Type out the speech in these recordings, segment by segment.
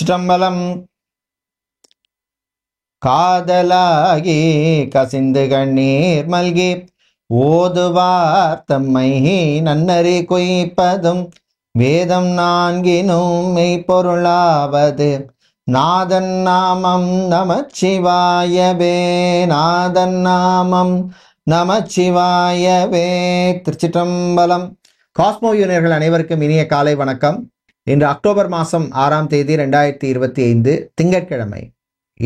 சிற்றம்பலம். காதலாகி கசிந்து கண்ணீர் மல்கி ஓதுவார் தம்மை நன்னறி குய்ப்பதும் வேதம் நான்கினும் மெய்ப்பொருளாவது நாதன் நாமம் நமச்சிவாயவே. நாதன் நாமம் நமச்சிவாயவே. திருச்சிற்றம்பலம். காஸ்மோ யூனியர்கள் அனைவருக்கும் இனிய காலை வணக்கம். இன்று அக்டோபர் மாதம் 6ஆம் தேதி 2025 திங்கட்கிழமை.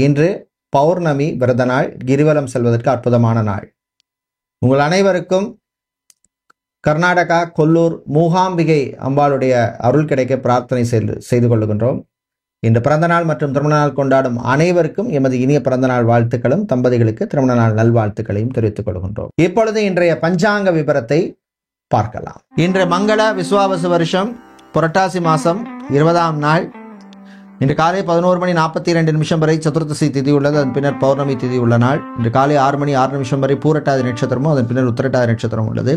இன்று பௌர்ணமி விரத நாள். கிரிவலம் செல்வதற்கு அற்புதமான நாள். உங்கள் அனைவருக்கும் கர்நாடகா கொல்லூர் மூகாம்பிகை அம்பாளுடைய அருள் கிடைக்க பிரார்த்தனை செய்து கொள்கின்றோம். இன்று பிறந்தநாள் மற்றும் திருமண நாள் கொண்டாடும் அனைவருக்கும் எமது இனிய பிறந்தநாள் வாழ்த்துக்களும், தம்பதிகளுக்கு திருமண நாள் நல்வாழ்த்துக்களையும் தெரிவித்துக் கொள்கின்றோம். இப்பொழுது இன்றைய பஞ்சாங்க விபரத்தை பார்க்கலாம். இன்று மங்கள விஸ்வாவசு வருஷம் புரட்டாசி மாதம் 20ஆம் நாள். இன்று காலை 11:42 வரை சதுர்த்தசி திதி உள்ளது. அதன் பின்னர் பௌர்ணமி திதி உள்ள நாள். இன்று காலை 6:06 வரை பூரட்டாதி நட்சத்திரமும் அதன் பின்னர் உத்திரட்டாதி நட்சத்திரம் உள்ளது.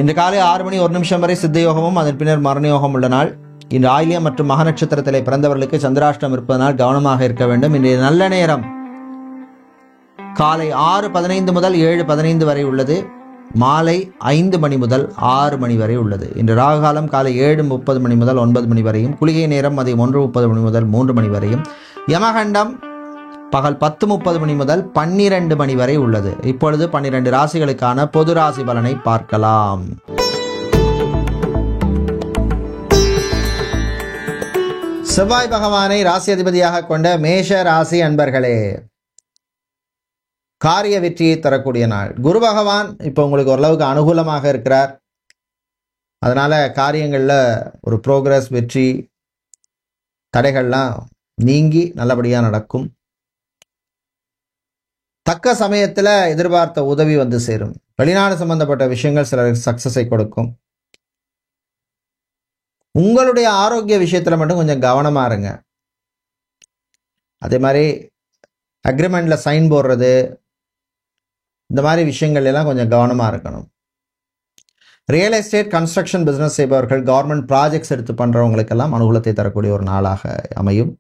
இன்று காலை 6:01 வரை சித்த யோகமும் அதன் பின்னர் மரணயோகம் உள்ள நாள். இன்று ஆயிலியம் மற்றும் மக நட்சத்திரத்திலே பிறந்தவர்களுக்கு சந்திராஷ்டம் இருப்பதனால் கவனமாக இருக்க வேண்டும். இன்றைய நல்ல நேரம் காலை 6:15 முதல் 7:15 வரை உள்ளது. மாலை 5 மணி முதல் 6 மணி வரை உள்ளது. இன்று ராகுகாலம் காலை 7:30 மணி முதல் 9 மணி வரையும், குளிகை நேரம் மதியம் 1:30 மணி முதல் 3 மணி வரையும், யமகண்டம் பகல் 10:30 மணி முதல் 12 மணி வரை உள்ளது. இப்பொழுது 12 ராசிகளுக்கான பொது ராசி பலனை பார்க்கலாம். செவ்வாய் பகவானை ராசி அதிபதியாக கொண்ட மேஷ ராசி அன்பர்களே, காரிய வெற்றியை தரக்கூடிய நாள். குரு பகவான் இப்போ உங்களுக்கு ஓரளவுக்கு அனுகூலமாக இருக்கிறார். அதனால காரியங்களில் ஒரு ப்ரோக்ரஸ், வெற்றி, தடைகள்லாம் நீங்கி நல்லபடியாக நடக்கும். தக்க சமயத்தில் எதிர்பார்த்த உதவி வந்து சேரும். வெளிநாடு சம்பந்தப்பட்ட விஷயங்கள் சிலருக்கு சக்சஸை கொடுக்கும். உங்களுடைய ஆரோக்கிய விஷயத்தில் மட்டும் கொஞ்சம் கவனமாக இருங்க. அதே மாதிரி அக்ரிமெண்ட்டில் சைன் போடுறது, இந்த மாதிரி விஷயங்கள் எல்லாம் கொஞ்சம் கவனமாக இருக்கணும். ரியல் எஸ்டேட், கன்ஸ்ட்ரக்ஷன் பிஸ்னஸ் செய்பவர்கள், கவர்மெண்ட் ப்ராஜெக்ட்ஸ் எடுத்து பண்ணுறவங்களுக்கெல்லாம் அனுகூலத்தை தரக்கூடிய ஒரு நாளாக அமையும்.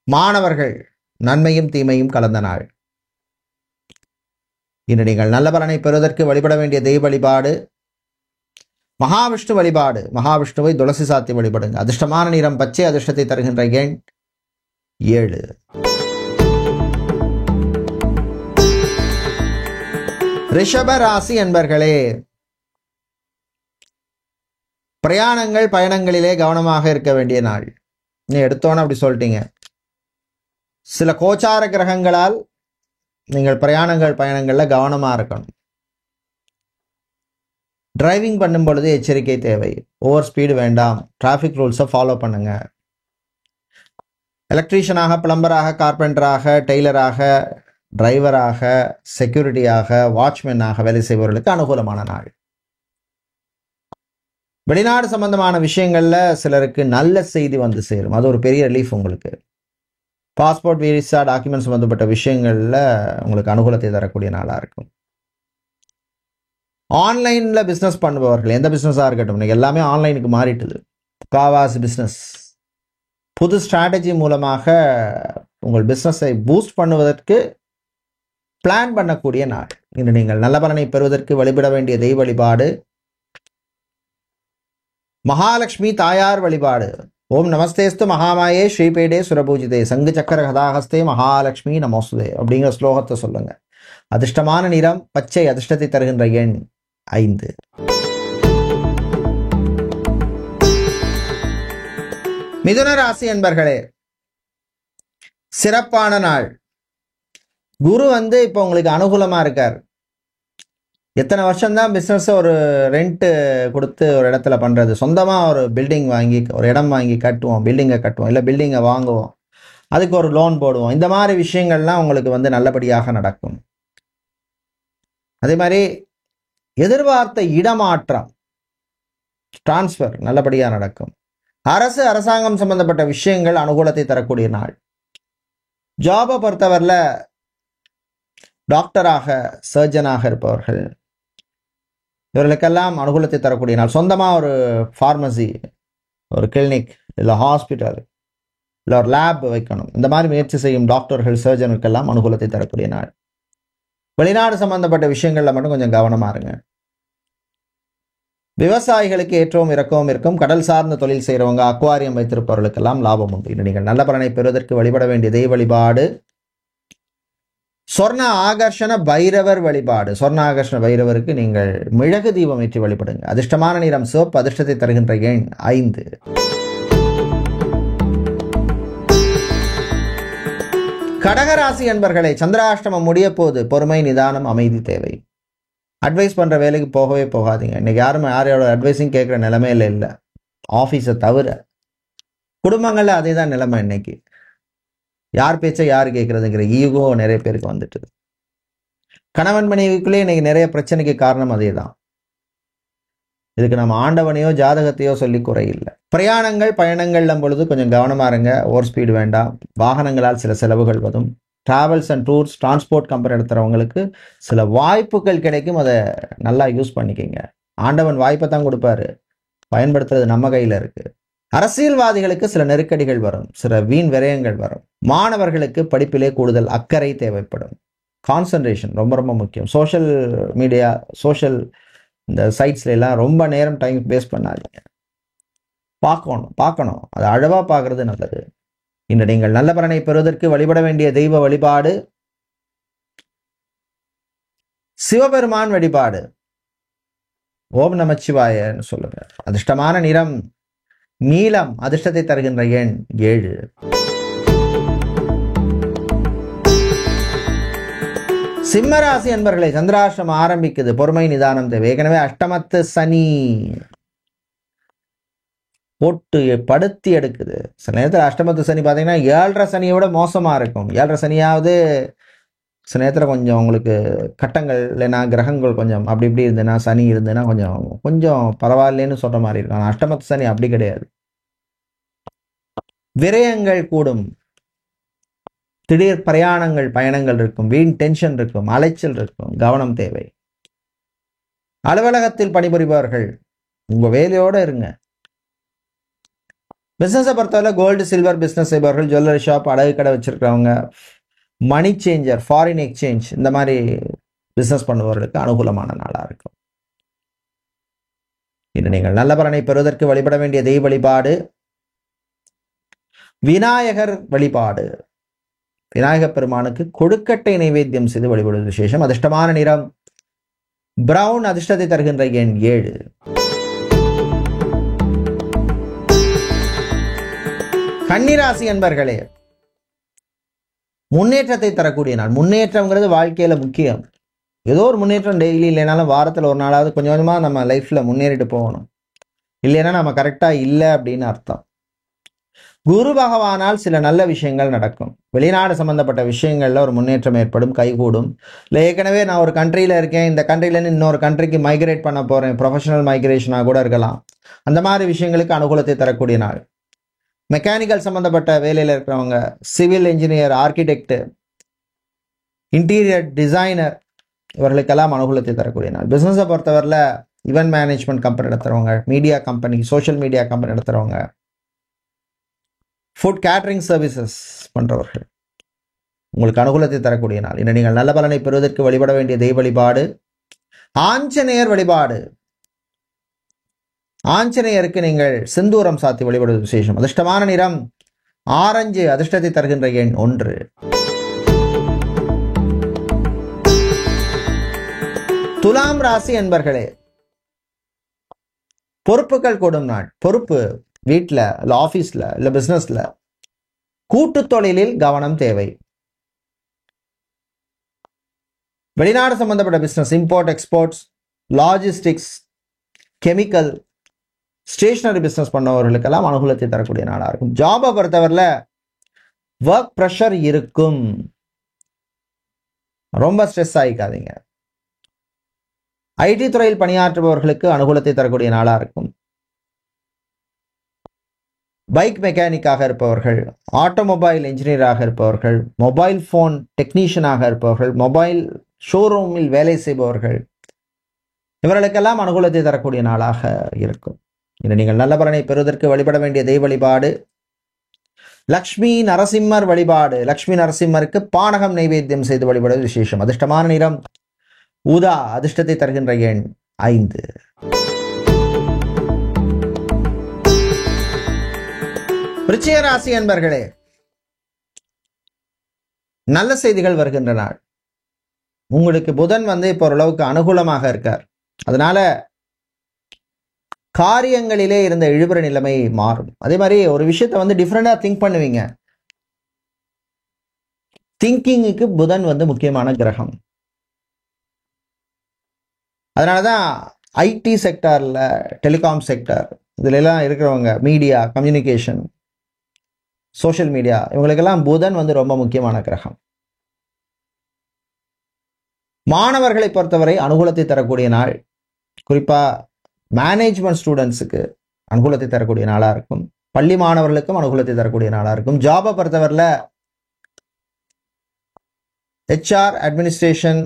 மாணவர்கள், நன்மையும் தீமையும் கலந்த நாள். இன்று நீங்கள் நல்ல பலனை பெறுவதற்கு வழிபட வேண்டிய தெய்வ வழிபாடு மகாவிஷ்ணு வழிபாடு. மகாவிஷ்ணுவை துளசி சாத்தி வழிபடுங்க. அதிர்ஷ்டமான நிறம் பச்சை. அதிர்ஷ்டத்தை தருகின்ற எண் 7. ரிஷப ராசி என்பர்களே, பிரயாணங்கள், பயணங்களிலே கவனமாக இருக்க வேண்டிய நாள். நீ எடுத்தோன்னு அப்படி சொல்லிட்டீங்க. சில கோச்சார கிரகங்களால் நீங்கள் பிரயாணங்கள், பயணங்களில் கவனமாக இருக்கணும். டிரைவிங் பண்ணும் பொழுது எச்சரிக்கை தேவை. ஓவர் ஸ்பீடு வேண்டாம். டிராஃபிக் ரூல்ஸை ஃபாலோ பண்ணுங்க. எலக்ட்ரீஷியனாக, பிளம்பராக, கார்பெண்டராக, டெய்லராக, டிரைவராக, செக்யூரிட்டியாக, வாட்ச்மேனாக வேலை செய்பவர்களுக்கு அனுகூலமான நாள். வெளிநாடு சம்பந்தமான விஷயங்கள்ல சிலருக்கு நல்ல செய்தி வந்து சேரும். அது ஒரு பெரிய ரிலீஃப் உங்களுக்கு. பாஸ்போர்ட், விசா, டாக்குமெண்ட் சம்பந்தப்பட்ட விஷயங்கள்ல உங்களுக்கு அனுகூலத்தை தரக்கூடிய நாளாக இருக்கும். ஆன்லைனில் பிஸ்னஸ் பண்ணுபவர்கள், எந்த பிஸ்னஸாக இருக்கட்டும், இன்னைக்கு எல்லாமே ஆன்லைனுக்கு மாறிட்டுது. காவாசி பிஸ்னஸ் புது ஸ்ட்ராட்டஜி மூலமாக உங்கள் பிஸ்னஸை பூஸ்ட் பண்ணுவதற்கு பிளான் பண்ணக்கூடிய நாள். இன்று நீங்கள் நல்ல பலனை பெறுவதற்கு வழிபட வேண்டிய தெய்வ வழிபாடு மகாலட்சுமி தாயார் வழிபாடு. ஓம் நமஸ்தேஸ்து மகாமாயே ஸ்ரீபேடே சுரபூஜிதே சங்கு சக்கர கதாகஸ்தே மகாலட்சுமி நமோஸ்தே அப்படிங்கிற ஸ்லோகத்தை சொல்லுங்க. அதிர்ஷ்டமான நிறம் பச்சை. அதிர்ஷ்டத்தை தருகின்ற எண் 5. மிதுன ராசி என்பர்களே, சிறப்பான நாள். குரு இப்போ உங்களுக்கு அனுகூலமா இருக்கார். எத்தனை வருஷம்தான் பிஸ்னஸ் ஒரு ரெண்ட் கொடுத்து ஒரு இடத்துல பண்றது, சொந்தமா ஒரு பில்டிங் வாங்கி, ஒரு இடம் வாங்கி கட்டுவோம், பில்டிங்கை கட்டுவோம், இல்லை பில்டிங்கை வாங்குவோம், அதுக்கு ஒரு லோன் போடுவோம். இந்த மாதிரி விஷயங்கள்லாம் உங்களுக்கு நல்லபடியாக நடக்கும். அதே மாதிரி எதிர்பார்த்த இடமாற்றம், டிரான்ஸ்ஃபர் நல்லபடியாக நடக்கும். அரசு, அரசாங்கம் சம்பந்தப்பட்ட விஷயங்கள் அனுகூலத்தை தரக்கூடிய நாள். ஜாபை பொறுத்தவரையில் டாக்டராக, சர்ஜனாக இருப்பவர்கள், இவர்களுக்கெல்லாம் அனுகூலத்தை தரக்கூடிய நாள். சொந்தமாக ஒரு ஃபார்மசி, ஒரு கிளினிக், இல்லை ஹாஸ்பிட்டல், இல்லை ஒரு லேப் வைக்கணும், இந்த மாதிரி முயற்சி செய்யும் டாக்டர்கள் சர்ஜனுக்கெல்லாம் அனுகூலத்தை தரக்கூடிய நாள். வெளிநாடு சம்பந்தப்பட்ட விஷயங்கள்ல மட்டும் கொஞ்சம் கவனமா இருங்க. விவசாயிகளுக்கு ஏற்றவும் இறக்கவும் இருக்கும். கடல் சார்ந்த தொழில் செய்கிறவங்க, அக்வாரியம் வைத்திருப்பவர்களுக்கெல்லாம் லாபம் உண்டு. இன்று நீங்கள் நல்ல பலனை பெறுவதற்கு வழிபட வேண்டிய தெய்வ வழிபாடு சொர்ண ஆகர்ஷண பைரவர் வழிபாடு. சொர்ண ஆகர்ஷண பைரவருக்கு நீங்கள் மிளகு தீபம் ஏற்றி வழிபடுங்க. அதிர்ஷ்டமான நிறம் சிவப்பு, அதிர்ஷ்டத்தை தருகின்ற எண் 5. கடகராசி என்பர்களை, சந்திராஷ்டமம் முடிய போது பொறுமை, நிதானம், அமைதி தேவை. அட்வைஸ் பண்ணுற வேலைக்கு போகவே போகாதீங்க. இன்னைக்கு யாரோட அட்வைஸையும் கேட்குற நிலைமையில இல்லை, ஆஃபீஸை தவிர. குடும்பங்களில் அதே தான் நிலைமை. இன்னைக்கு யார் பேச்சை யார் கேட்குறதுங்கிற ஈகோ நிறைய பேருக்கு வந்துட்டு. கணவன் மனைவிக்குள்ளே இன்னைக்கு நிறைய பிரச்சனைக்கு காரணம் அதே தான். இதுக்கு நம்ம ஆண்டவனையோ ஜாதகத்தையோ சொல்லி குறையில்லை. பிரயாணங்கள் பயணங்கள்லும் பொழுது கொஞ்சம் கவனமாக இருங்க. ஓவர் ஸ்பீடு வேண்டாம். வாகனங்களால் சில செலவுகள் வரும். Travels and tours, transport company நடத்துகிறவங்களுக்கு சில வாய்ப்புகள் கிடைக்கும். அதை நல்லா யூஸ் பண்ணிக்கிங்க. ஆண்டவன் வாய்ப்பை தான் கொடுப்பாரு, பயன்படுத்துறது நம்ம கையில் இருக்கு. அரசியல்வாதிகளுக்கு சில நெருக்கடிகள் வரும், சில வீண் விரயங்கள் வரும். மாணவர்களுக்கு படிப்பிலே கூடுதல் அக்கறை தேவைப்படும். கான்சன்ட்ரேஷன் ரொம்ப ரொம்ப முக்கியம். சோஷியல் மீடியா, சோஷியல் இந்த சைட்ஸ்ல எல்லாம் ரொம்ப நேரம் டைம் வேஸ்ட் பண்ணாதீங்க. பார்க்கணும், அதை அழவா பார்க்கறது நல்லது. இன்று நீங்கள் நல்ல பலனை பெறுவதற்கு வழிபட வேண்டிய தெய்வ வழிபாடு சிவபெருமான் வழிபாடு. ஓம் நமச்சிவாயன்னு சொல்லுங்க. அதிர்ஷ்டமான நிறம் நீலம், அதிர்ஷ்டத்தை தருகின்ற எண் 7. சிம்மராசி என்பர்களை, சந்திராஷ்டமம் ஆரம்பிக்குது, பொறுமை நிதானம் தேவை. ஏற்கனவே அஷ்டமத்து சனி போட்டு படுத்தி எடுக்குது. சில நேரத்தில் அஷ்டமத்து சனி பார்த்தீங்கன்னா 7.5 சனியை விட மோசமாக இருக்கும். 7.5 சனியாவது சில நேரத்தில் கொஞ்சம் உங்களுக்கு கட்டங்கள் இல்லைன்னா கிரகங்கள் கொஞ்சம் அப்படி இப்படி இருந்ததுன்னா, சனி இருந்ததுன்னா கொஞ்சம் பரவாயில்லைன்னு சொல்கிற மாதிரி இருக்கும். ஆனால் அஷ்டமத்து சனி அப்படி கிடையாது. விரயங்கள் கூடும், திடீர் பிரயாணங்கள் பயணங்கள் இருக்கும், வீண் டென்ஷன் இருக்கும், அலைச்சல் இருக்கும். கவனம் தேவை. அலுவலகத்தில் பணிபுரிபவர்கள் உங்கள் வேலையோடு இருங்க. பிஸ்னஸை பொறுத்தவரை கோல்டு சில்வர் பிஸ்னஸ் செய்பவர்கள், ஜுவல்லரி ஷாப், அடகு கடை வச்சிருக்கிறவங்க, மணி சேஞ்சர், ஃபாரின் எக்ஸ்சேஞ்ச், இந்த மாதிரி பிஸ்னஸ் பண்ணுபவர்களுக்கு அனுகூலமான நாளாக இருக்கும். இன்று நீங்கள் நல்ல பலனை பெறுவதற்கு வழிபட வேண்டிய தெய்வ வழிபாடு விநாயகர் வழிபாடு. விநாயகப் பெருமானுக்கு கொழுக்கட்டை நைவேத்தியம் செய்து வழிபடுவது விசேஷம். அதிர்ஷ்டமான நிறம் பிரவுன், அதிர்ஷ்டத்தை தருகின்ற எண் 7. கன்னிராசி என்பர்களே, முன்னேற்றத்தை தரக்கூடிய நாள். முன்னேற்றம்ங்கிறது வாழ்க்கையில முக்கியம். ஏதோ ஒரு முன்னேற்றம் டெய்லி இல்லைனாலும் வாரத்தில் ஒரு நாளாவது கொஞ்சம் கொஞ்சமாக நம்ம லைஃப்ல முன்னேறிட்டு போகணும். இல்லைன்னா நம்ம கரெக்டா இல்லை அப்படின்னு அர்த்தம். குரு பகவானால் சில நல்ல விஷயங்கள் நடக்கும். வெளிநாடு சம்பந்தப்பட்ட விஷயங்கள்ல ஒரு முன்னேற்றம் ஏற்படும், கைகூடும். இல்லை ஏற்கனவே நான் ஒரு கண்ட்ரியில இருக்கேன், இந்த கண்ட்ரிலேருந்து இன்னொரு கண்ட்ரிக்கு மைக்ரேட் பண்ண போறேன், ப்ரொஃபஷனல் மைக்ரேஷனாக கூட இருக்கலாம். அந்த மாதிரி விஷயங்களுக்கு அனுகூலத்தை தரக்கூடிய நாள். மெக்கானிக்கல் சம்பந்தப்பட்ட வேலையில் இருக்கிறவங்க, civil engineer, architect, interior designer, இவர்களுக்கெல்லாம் அனுகூலத்தை தரக்கூடிய நாள். பிஸ்னஸை பொறுத்தவரையில் ஈவென்ட் மேனேஜ்மெண்ட் கம்பெனி நடத்துகிறவங்க, media company, social media company நடத்துகிறவங்க, ஃபுட் கேட்டரிங் சர்வீசஸ் பண்ணுறவர்கள் உங்களுக்கு அனுகூலத்தை தரக்கூடிய நாள். இன்று நீங்கள் நல்ல பலனை பெறுவதற்கு வழிபட வேண்டிய தெய்வ வழிபாடு ஆஞ்சநேயர் வழிபாடு. ஆஞ்சநேயருக்கு நீங்கள் சிந்தூரம் சாத்தி வழிபடுவது விசேஷம். அதிர்ஷ்டமான நிறம் ஆரஞ்சு, அதிர்ஷ்டத்தை தருகின்ற எண் 1. துலாம் ராசி என்பர்களே, பொறுப்புகள் கூடும் நாள். பொறுப்பு வீட்டில் இல்லை ஆஃபீஸில் இல்லை பிஸ்னஸில், கூட்டு தொழிலில் கவனம் தேவை. வெளிநாடு சம்பந்தப்பட்ட business, import exports, logistics, chemical, stationery business பண்ணவர்களுக்கெல்லாம் அனுகூலத்தை தரக்கூடிய நாளாக இருக்கும். ஜாபை பொறுத்தவரையில் ஒர்க் ப்ரெஷர் இருக்கும், ரொம்ப ஸ்ட்ரெஸ் ஆகிக்காதீங்க. ஐடி துறையில் பணியாற்றுபவர்களுக்கு அனுகூலத்தை தரக்கூடிய நாளாக இருக்கும். பைக் மெக்கானிக்காக இருப்பவர்கள், ஆட்டோமொபைல் இன்ஜினியராக இருப்பவர்கள், மொபைல் ஃபோன் டெக்னீஷியனாக இருப்பவர்கள், மொபைல் ஷோரூமில் வேலை செய்பவர்கள், இவர்களுக்கெல்லாம் அனுகூலத்தை தரக்கூடிய நாளாக இருக்கும். இன்று நீங்கள் நல்ல பலனை பெறுவதற்கு வழிபட வேண்டிய தெய்வ வழிபாடு லக்ஷ்மி நரசிம்மர் வழிபாடு. லக்ஷ்மி நரசிம்மருக்கு பானகம் நைவேத்தியம் செய்து வழிபடுவது விசேஷம். அதிர்ஷ்டமான நிறம் ஊதா. அதிர்ஷ்டத்தை தருகின்ற எண் 5. விருச்சிக ராசி அன்பர்களே, நல்ல செய்திகள் வருகின்ற நாள். உங்களுக்கு புதன் இப்போ ஓரளவுக்கு அனுகூலமாக இருக்கார். அதனால காரியங்களிலே இருந்த இழுபற நிலைமை மாறும். அதே மாதிரி ஒரு விஷயத்தை டிஃப்ரெண்டா திங்க் பண்ணுவீங்க. திங்கிங்குக்கு புதன் முக்கியமான கிரகம். அதனாலதான் ஐடி செக்டார்ல, டெலிகாம் செக்டார், இதுல எல்லாம் இருக்கிறவங்க, மீடியா, கம்யூனிகேஷன், சோஷியல் மீடியா, இவங்களுக்கெல்லாம் புதன் ரொம்ப முக்கியமான கிரகம். மாணவர்களை பொறுத்தவரை அனுகூலத்தை தரக்கூடிய நாள். குறிப்பா மேனேஜ்மெண்ட் ஸ்டூடெண்ட்ஸுக்கு அனுகூலத்தை தரக்கூடிய நாளா இருக்கும். பள்ளி மாணவர்களுக்கும் அனுகூலத்தை தரக்கூடிய நாளா இருக்கும். ஜாபை பொறுத்தவரையில் HR, அட்மினிஸ்ட்ரேஷன்,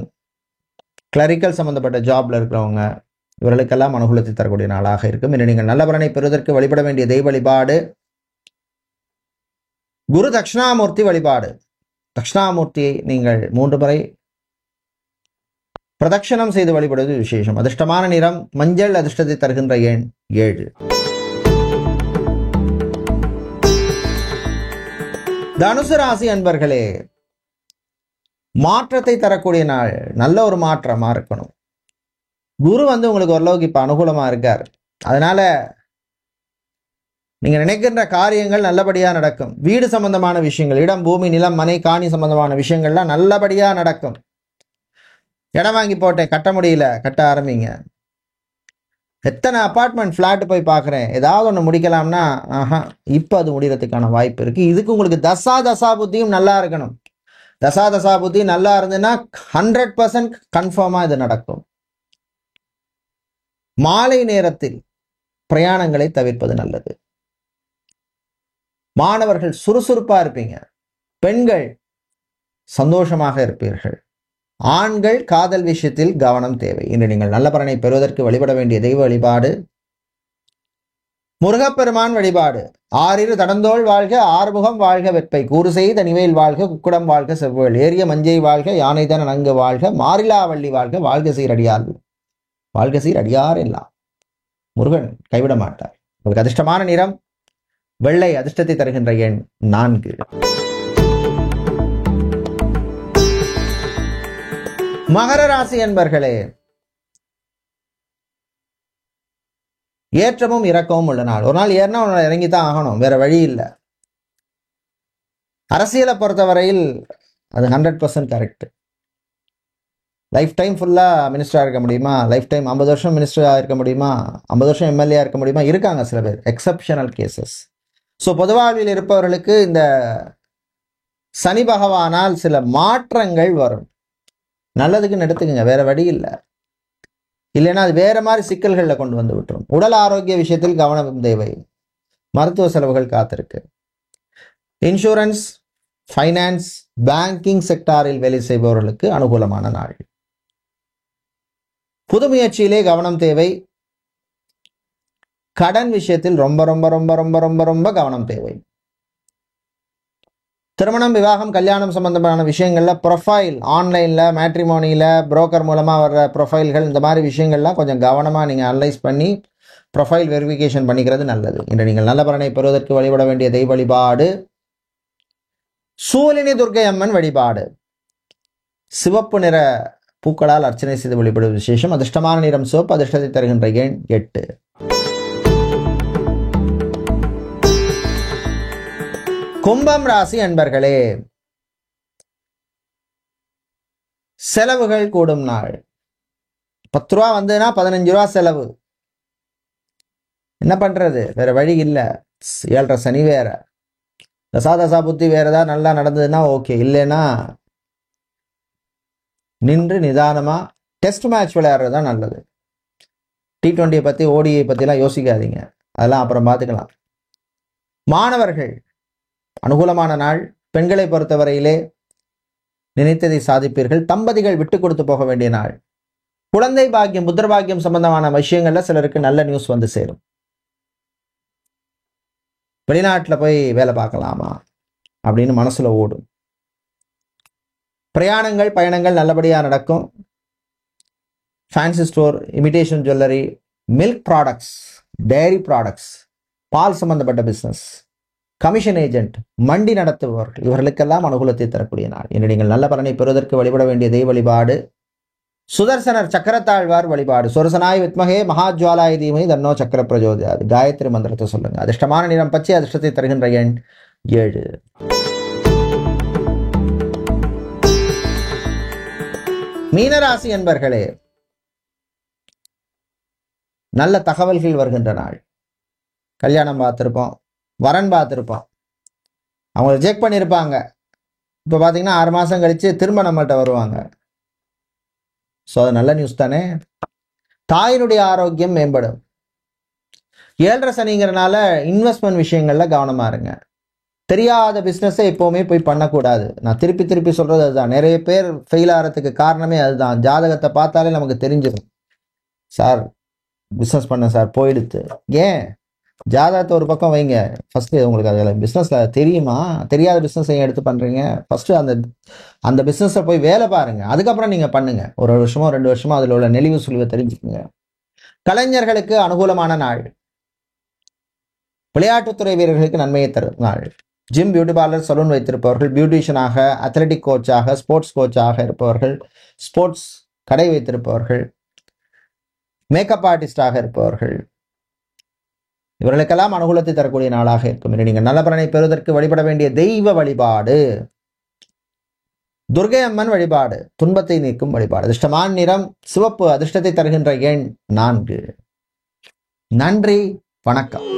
கிளரிக்கல் சம்பந்தப்பட்ட ஜாப்ல இருக்கிறவங்க, இவர்களுக்கெல்லாம் அனுகூலத்தை தரக்கூடிய நாளாக இருக்கும். இன்று நீங்கள் நல்ல பலனை பெறுவதற்கு வழிபட வேண்டிய தெய்வ வழிபாடு குரு தட்சிணாமூர்த்தி வழிபாடு. தட்சிணாமூர்த்தியை நீங்கள் 3 முறை பிரதட்சணம் செய்து வழிபடுவது விசேஷம். அதிர்ஷ்டமான நிறம் மஞ்சள். அதிர்ஷ்டத்தை தருகின்ற எண் 7. தனுசு ராசி அன்பர்களே, மாற்றத்தை தரக்கூடிய நாள். நல்ல ஒரு மாற்றமா இருக்கணும். குரு உங்களுக்கு ஓரளவுக்கு இப்ப அனுகூலமா இருக்கார். அதனால நீங்க நினைக்கின்ற காரியங்கள் நல்லபடியா நடக்கும். வீடு சம்பந்தமான விஷயங்கள், இடம், பூமி, நிலம், மனை, காணி சம்பந்தமான விஷயங்கள்லாம் நல்லபடியா நடக்கும். இடம் வாங்கி போட்டேன், கட்ட முடியல, கட்ட ஆரம்பிங்க. எத்தனை அபார்ட்மெண்ட் ஃபிளாட் போய் பார்க்குறேன், ஏதாவது ஒன்று முடிக்கலாம்னா இப்போ அது முடிகிறதுக்கான வாய்ப்பு இருக்கு. இதுக்கு உங்களுக்கு தசா புத்தியும் நல்லா இருக்கணும். தசா புத்தி நல்லா இருந்ததுன்னா 100% கன்ஃபார்மா இது நடக்கும். மாலை நேரத்தில் பிரயாணங்களை தவிர்ப்பது நல்லது. மாணவர்கள் சுறுசுறுப்பா இருப்பீங்க. பெண்கள் சந்தோஷமாக இருப்பீர்கள். ஆண்கள் காதல் விஷயத்தில் கவனம் தேவை. இன்று நீங்கள் நல்ல பலனை பெறுவதற்கு வழிபட வேண்டிய தெய்வ வழிபாடு முருகப்பெருமான் வழிபாடு. 6 தடந்தோள் வாழ்க, 6 முகம் வாழ்க, வெப்பை கூறு செய்த நிவேல் வாழ்க, குக்குடம் வாழ்க, செவ்வேள் ஏரிய மஞ்சை வாழ்க, யானை தன நன்கு வாழ்க, மாறிலா வள்ளி வாழ்க, வாழ்க சீரடியார், வாழ்க சீரடியார் எல்லாம். முருகன் கைவிட மாட்டார். உங்களுக்கு அதிர்ஷ்டமான நிறம் வெள்ளை. அதிர்ஷ்டத்தை தருகின்ற எண் 4. மகர ராசி என்பர்களே, ஏற்றமும் இறக்கமும் உள்ள நாள். ஒரு நாள் ஏறினா ஒரு நாள் இறங்கித்தான் ஆகணும், வேற வழி இல்லை. அரசியலை பொறுத்தவரையில் அது 100% கரெக்ட். லைஃப் டைம் ஃபுல்லா மினிஸ்டரா இருக்க முடியுமா? லைஃப் டைம் 50 வருஷம் மினிஸ்டரா இருக்க முடியுமா? 50 வருஷம் எம்எல்ஏ இருக்க முடியுமா? இருக்காங்க சில பேர், எக்ஸப்ஷனல் கேசஸ். ஸோ பொதுவாழ்வில் இருப்பவர்களுக்கு இந்த சனி பகவானால் சில மாற்றங்கள் வரும். நல்லதுக்குன்னு எடுத்துக்கங்க, வேற வழி இல்லை. இல்லைன்னா அது வேற மாதிரி சிக்கல்களில் கொண்டு வந்து விட்டுரும். உடல் ஆரோக்கிய விஷயத்தில் கவனம் தேவை. மருத்துவ செலவுகள் காத்திருக்கு. இன்சூரன்ஸ், ஃபைனான்ஸ், பேங்கிங் செக்டாரில் வேலை செய்பவர்களுக்கு அனுகூலமான நாள். புது முயற்சியிலே கவனம் தேவை. கடன் விஷயத்தில் ரொம்ப ரொம்ப ரொம்ப ரொம்ப ரொம்ப ரொம்ப கவனம் தேவை. திருமணம், விவாகம், கல்யாணம் சம்பந்தமான விஷயங்கள்ல ப்ரொஃபைல், ஆன்லைன்ல, மேட்ரிமோனியில, புரோக்கர் மூலமா வர்ற ப்ரொஃபைல்கள், இந்த மாதிரி விஷயங்கள்லாம் கொஞ்சம் கவனமா நீங்க அனலைஸ் பண்ணி ப்ரொஃபைல் வெரிஃபிகேஷன் பண்ணிக்கிறது நல்லது. இன்று நீங்கள் நல்ல பலனை பெறுவதற்கு வழிபட வேண்டிய தெய்வ வழிபாடு சூலினி துர்க்கை அம்மன் வழிபாடு. சிவப்பு நிற பூக்களால் அர்ச்சனை செய்து வழிபடுவது விசேஷம். அதிர்ஷ்டமான நிறம் சிவப்பு. அதிர்ஷ்டத்தை தருகின்ற எண் 8. கும்பம் ராசி அன்பர்களே, செலவுகள் கூடும் நாள். 10 ரூபா வந்ததுன்னா 15 ரூபா செலவு. என்ன பண்றது, வேற வழி இல்லை. 7.5 சனி வேற, தசா புத்தி வேற ஏதாவது நல்லா நடந்ததுன்னா ஓகே. இல்லைன்னா நின்று நிதானமா டெஸ்ட் மேட்ச் விளையாடுறது தான் நல்லது. T20 பத்தி, ODI பத்திலாம் யோசிக்காதீங்க, அதெல்லாம் அப்புறம் பார்த்துக்கலாம். மாணவர்கள் அனுகூலமான நாள். பெண்களை பொறுத்தவரையிலே நினைத்ததை சாதிப்பீர்கள். தம்பதிகள் விட்டு கொடுத்து போக வேண்டிய நாள். குழந்தை பாக்கியம், புத்திர பாக்கியம் சம்பந்தமான விஷயங்கள்ல சிலருக்கு நல்ல நியூஸ் வந்து சேரும். வெளிநாட்டில் போய் வேலை பார்க்கலாமா அப்படின்னு மனசுல ஓடும். பிரயாணங்கள் பயணங்கள் நல்லபடியாக நடக்கும். Fancy store, imitation jewellery, milk products, dairy products, பால் சம்பந்தப்பட்ட பிஸ்னஸ், கமிஷன் ஏஜென்ட், மண்டி நடத்துபவர்கள், இவர்களுக்கெல்லாம் அனுகூலத்தை தரக்கூடிய நாள். இன்று நீங்கள் நல்ல பலனை பெறுவதற்கு வழிபட வேண்டிய தெய்வ வழிபாடு சுதர்சனர் சக்கரத்தாழ்வார் வழிபாடு. சொரசனாய் வித்மகே மகாஜ்வாலாய் தீமை தன்னோ சக்கர பிரஜோதயாது. காயத்ரி மந்திரத்தை சொல்லுங்க. அதிர்ஷ்டமான நிறம் பச்சை, அதிர்ஷ்டத்தை தருகின்ற எண் 7. மீனராசி என்பர்களே, நல்ல தகவல்கள் வருகின்ற நாள். கல்யாணம் பார்த்துருப்போம், வரன் பார்த்துருப்போம், அவங்க ரிஜெக்ட் பண்ணியிருப்பாங்க. இப்போ பார்த்தீங்கன்னா 6 மாதம் கழித்து திரும்ப நம்மள்கிட்ட வருவாங்க. ஸோ அது நல்ல நியூஸ் தானே. தாயினுடைய ஆரோக்கியம் மேம்படும். 7.5 சனிங்கிறனால இன்வெஸ்ட்மெண்ட் விஷயங்கள்ல கவனமா இருங்க. தெரியாத பிஸ்னஸை எப்போவுமே போய் பண்ணக்கூடாது. நான் திருப்பி திருப்பி சொல்றது அதுதான். நிறைய பேர் ஃபெயில் ஆகிறதுக்கு காரணமே அதுதான். ஜாதகத்தை பார்த்தாலே நமக்கு தெரிஞ்சிடும். சார் பிஸ்னஸ் பண்ண சார் போயிடுத்து. ஏன்? ஜாதகத்தை ஒரு பக்கம் வைங்க. ஃபஸ்ட்டு உங்களுக்கு அதில் பிஸ்னஸில் தெரியுமா? தெரியாத பிஸ்னஸ் எடுத்து பண்ணுறீங்க. ஃபஸ்ட்டு அந்த பிஸ்னஸை போய் வேலை பாருங்கள். அதுக்கப்புறம் நீங்கள் பண்ணுங்கள். ஒரு வருஷமோ 2 வருஷமோ அதில் உள்ள நெளிவு சுழிவை தெரிஞ்சுக்குங்க. கலைஞர்களுக்கு அனுகூலமான நாள். விளையாட்டுத்துறை வீரர்களுக்கு நன்மையை தரும் நாள். ஜிம், பியூட்டி பார்லர், சலூன் வைத்திருப்பவர்கள், பியூட்டிஷியனாக, அத்லெட்டிக் கோச்சாக, ஸ்போர்ட்ஸ் கோச்சாக இருப்பவர்கள், ஸ்போர்ட்ஸ் கடை வைத்திருப்பவர்கள், மேக்கப் ஆர்டிஸ்டாக இருப்பவர்கள், இவர்களுக்கெல்லாம் அனுகூலத்தை தரக்கூடிய நாளாக இருக்கும். நீங்கள் நல்ல பலனை பெறுவதற்கு வழிபட வேண்டிய தெய்வ வழிபாடு துர்க்கை அம்மன் வழிபாடு. துன்பத்தை நீக்கும் வழிபாடு. அதிர்ஷ்டமான நிறம் சிவப்பு, அதிர்ஷ்டத்தை தருகின்ற எண் 4. நன்றி, வணக்கம்.